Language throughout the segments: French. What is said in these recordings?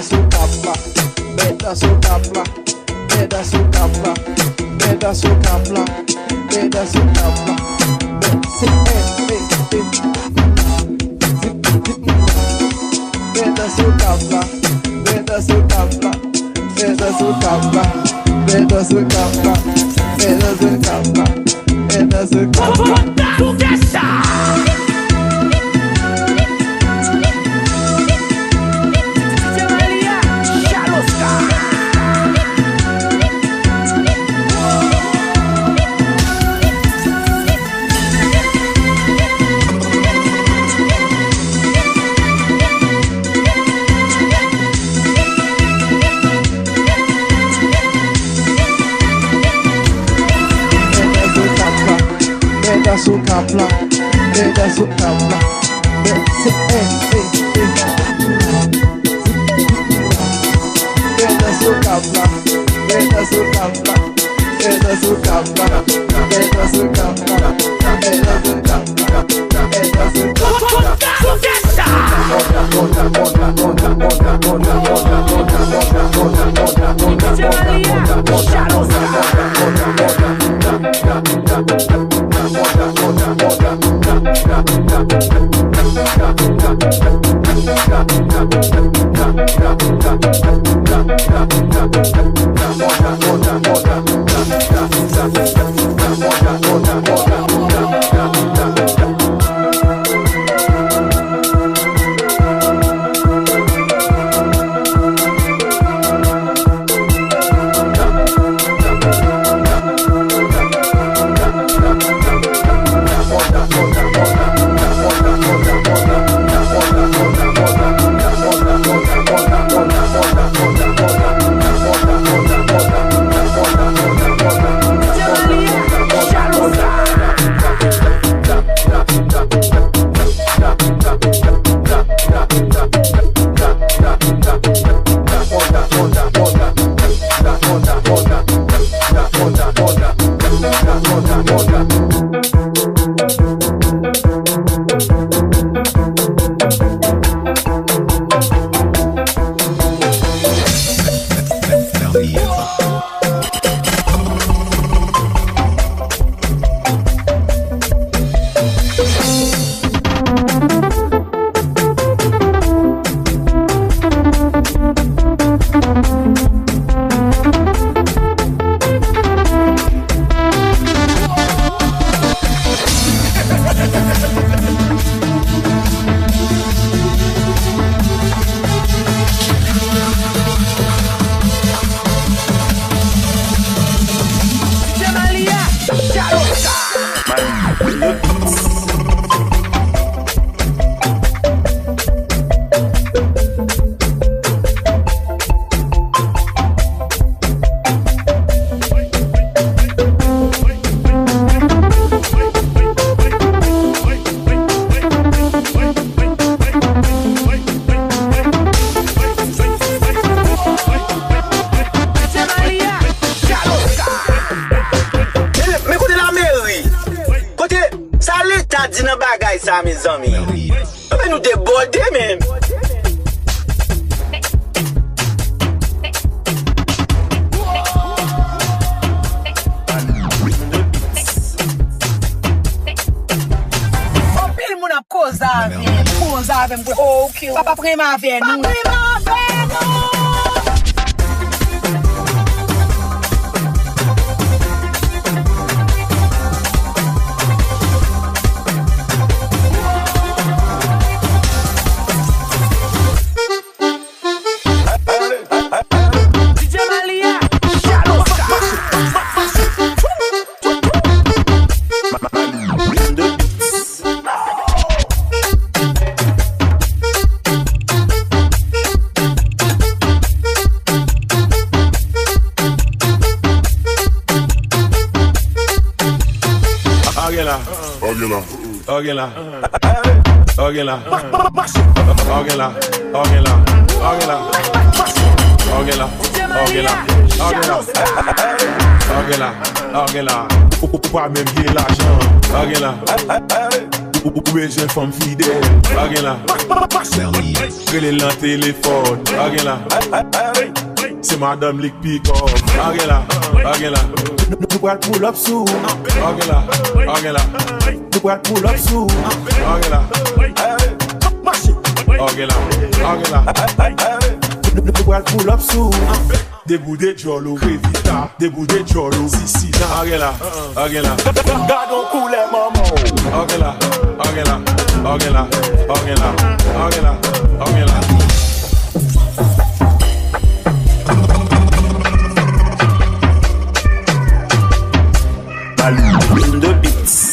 sou kapla, beda sou kapla, beda sou kapla, beda sou kapla, beda sou kapla, beda sou kapla, beda sou kapla, beda sou kapla, beda sou kapla, beda sou kapla, beda sou kapla. Beda sou kapla, beda sou kapla, beda sou kapla, beda sou kapla, beda sou kapla, beda sou kapla, beda sou kapla, beda sou Mes amis, mais nous déborder même. Pile moun ap koza avem, ok, papa prema avec nous. Ou pas même l'argent. Ou beje femme fidèle, bagen la. Rele lan téléphone, bagen la. C'est madame Lick Pick-up, bagen la. Nou pral pull up sou, bagen la. Nou pral pull up sou, bagen la. Nou pral pull up sou. Debout de Jolo, Revita, debout de Jolo, Sisi, bagen la. Gardons couler maman. Bagen la. The beats.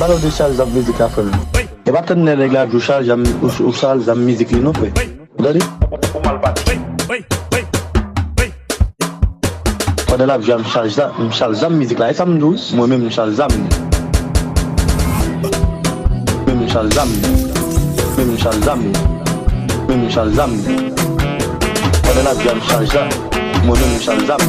Balo de charge of music afel. E baten ne regla du charge am usal zam music li no fe. Dali? Pada la jam charge zam music la. E sam dous, moi même charge zam. Même charge zam. Pada la jam charge la. Moi même charge zam.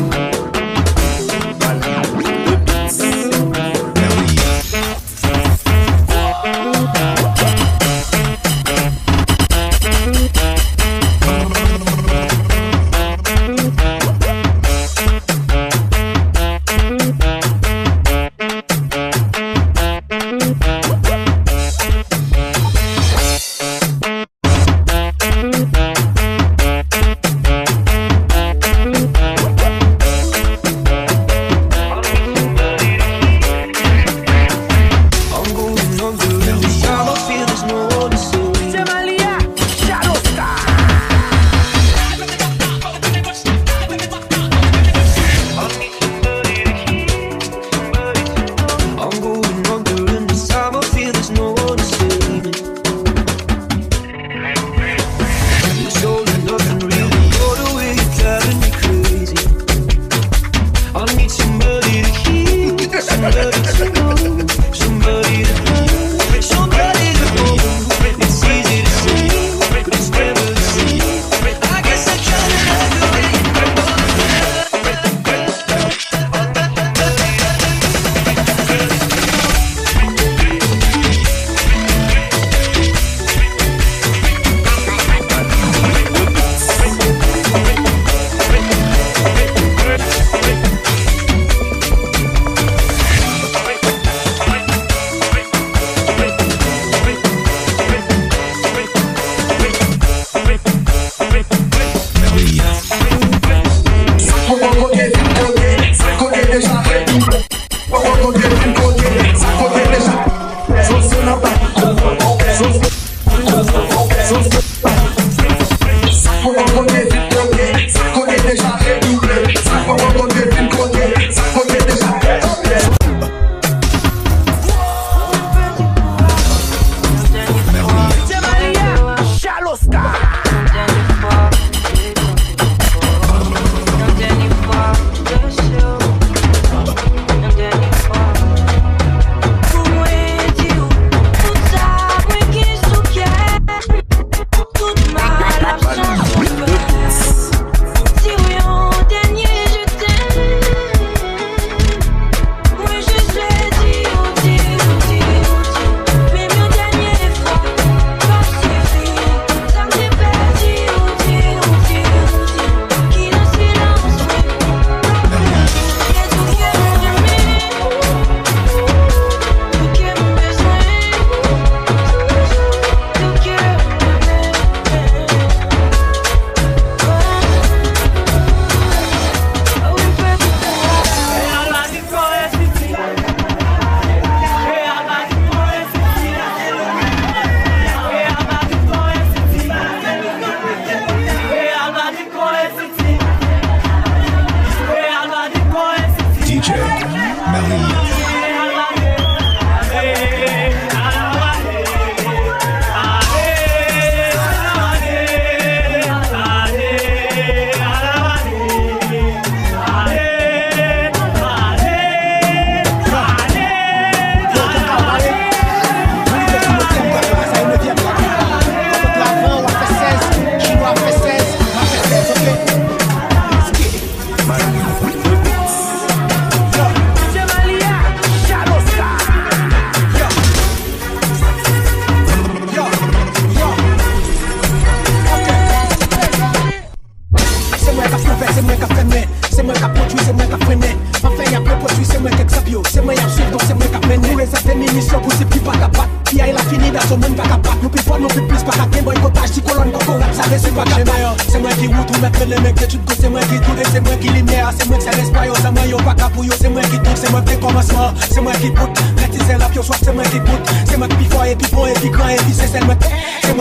mais c'est pas que j'aime meilleur. C'est moi qui roule tout, mettre les mecs, tu te c'est moi qui tout, et c'est moi qui lumière, c'est moi qui c'est l'espoir, c'est moi yo pas capouille, c'est moi qui tout, c'est moi qui commencement, c'est moi qui poutre, c'est la pire soif, c'est moi qui poutre, c'est moi qui fort et puis bon et puis grand et puis c'est moi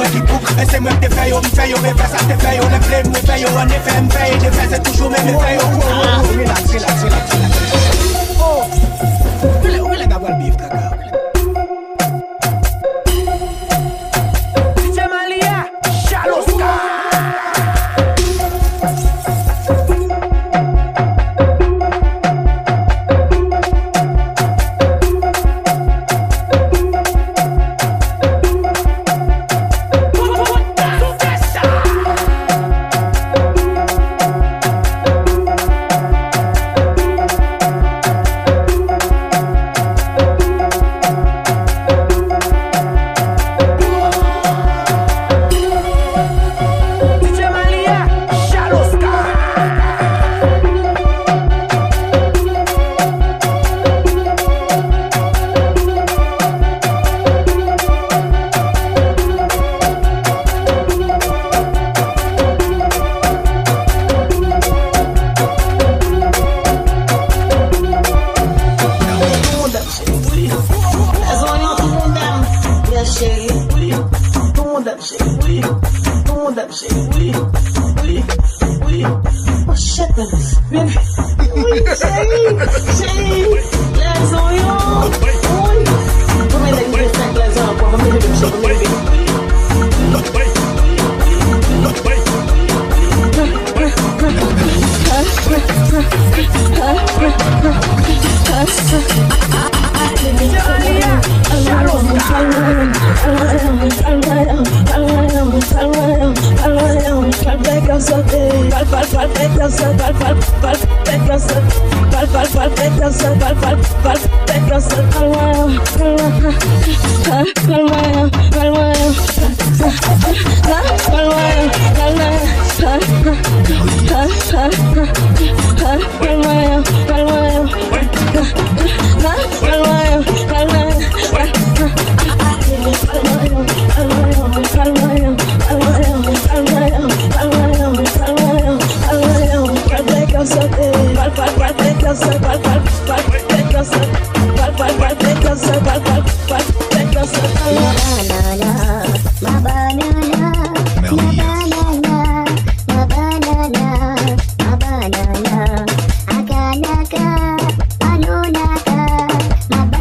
qui boucle, et c'est moi qui te fait yo, mais fais ça te fait yo, les flemmes me fait yo, en effet me fait, les faits c'est toujours même me fait yo. Relax. Oh, où est d'avoir le bif, caca? DJ Malia, Chaloska. My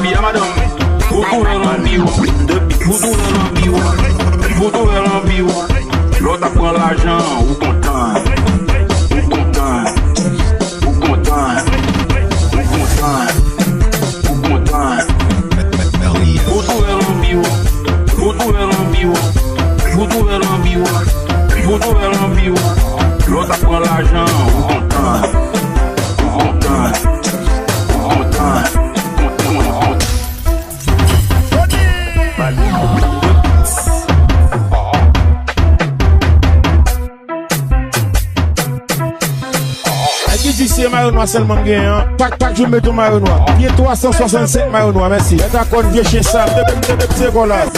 l'ambi, madame. Vous trouvez l'ambi, vous trouvez l'ambi, vous trouvez l'ambi. L'autre prend l'argent, vous content, vous content, vous content, vous content, vous content. Vous trouvez l'ambi, vous trouvez l'ambi, vous trouvez l'ambi, vous trouvez l'ambi. L'autre prend l'argent, vous content, vous content, vous content, content. C'est maillot noir seulement gagne, hein. Tac, je mets ton maillot noir. Pied 367 maillot noir, merci. Et t'as qu'on vieux chien sale, de petits collades.